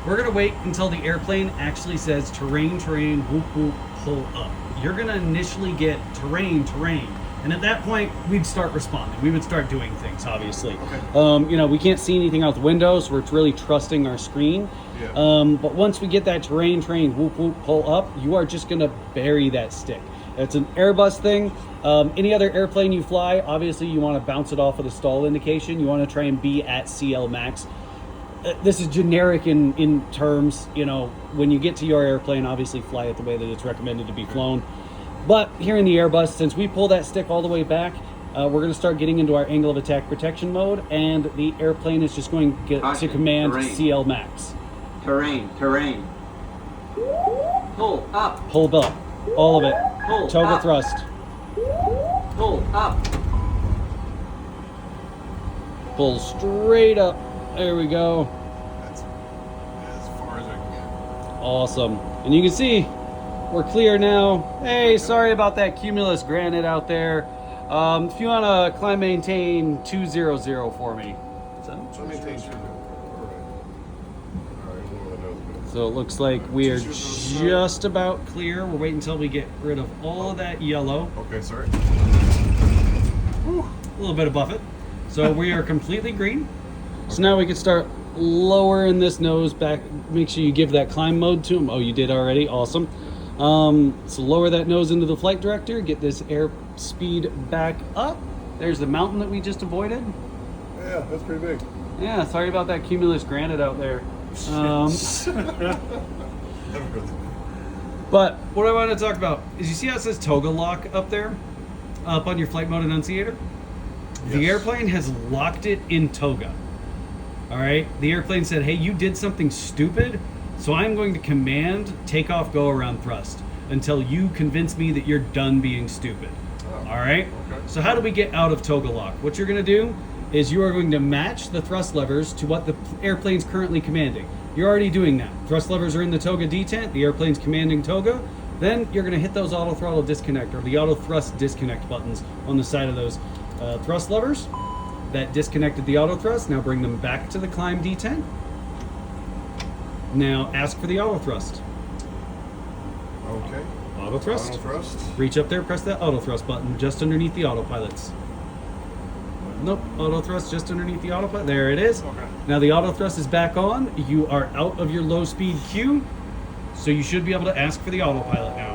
We're gonna wait until the airplane actually says terrain, terrain, whoop, whoop, pull up. You're gonna initially get terrain, terrain. And at that point, we'd start responding. We would start doing things, obviously. Okay. You know, we can't see anything out the window, so we're really trusting our screen. Yeah. But once we get that terrain, terrain, whoop, whoop, pull up, you are just gonna bury that stick. It's an Airbus thing. Any other airplane you fly, obviously you wanna bounce it off of the stall indication. You wanna try and be at CL max. This is generic in terms, you know, when you get to your airplane, obviously fly it the way that it's recommended to be flown. But here in the Airbus, since we pull that stick all the way back, we're going to start getting into our angle of attack protection mode, and the airplane is just going to get to command terrain. CL max. Terrain, terrain. Pull up, Pull up, all of it. Pull Toga up. thrust. pull up. Pull straight up. There we go. That's as far as I can get. Awesome. And you can see we're clear now. Hey, sorry about that cumulus granite out there. If you want to climb maintain 200 for me. So maintain 200. All right, one of the nose. So it looks like we are just about clear. We're waiting until we get rid of all of that yellow. Okay, sorry. Whew, a little bit of buffet. So we are completely green. So now we can start lowering this nose back. Make sure you give that climb mode to him. Oh, you did already. Awesome. So lower that nose into the flight director. Get this air speed back up. There's the mountain that we just avoided. Yeah, that's pretty big. Yeah, sorry about that cumulus granite out there. But what I want to talk about is, you see how it says Toga lock up there, up on your flight mode enunciator? The Yes. airplane has locked it in Toga. All right. The airplane said, "Hey, you did something stupid, so I'm going to command takeoff, go around thrust until you convince me that you're done being stupid." Oh, All right. okay. So how do we get out of Toga lock? What you're going to do is you are going to match the thrust levers to what the airplane's currently commanding. You're already doing that. Thrust levers are in the Toga detent. The airplane's commanding Toga. Then you're going to hit those auto throttle disconnect, or the auto thrust disconnect buttons on the side of those thrust levers. That disconnected the auto thrust. Now bring them back to the climb detent. Now ask for the auto thrust. Okay. Auto thrust. Auto thrust. Reach up there, press that auto thrust button just underneath the autopilots. Nope, auto thrust just underneath the autopilot. There it is. Okay. Now the auto thrust is back on. You are out of your low speed queue, so you should be able to ask for the autopilot now.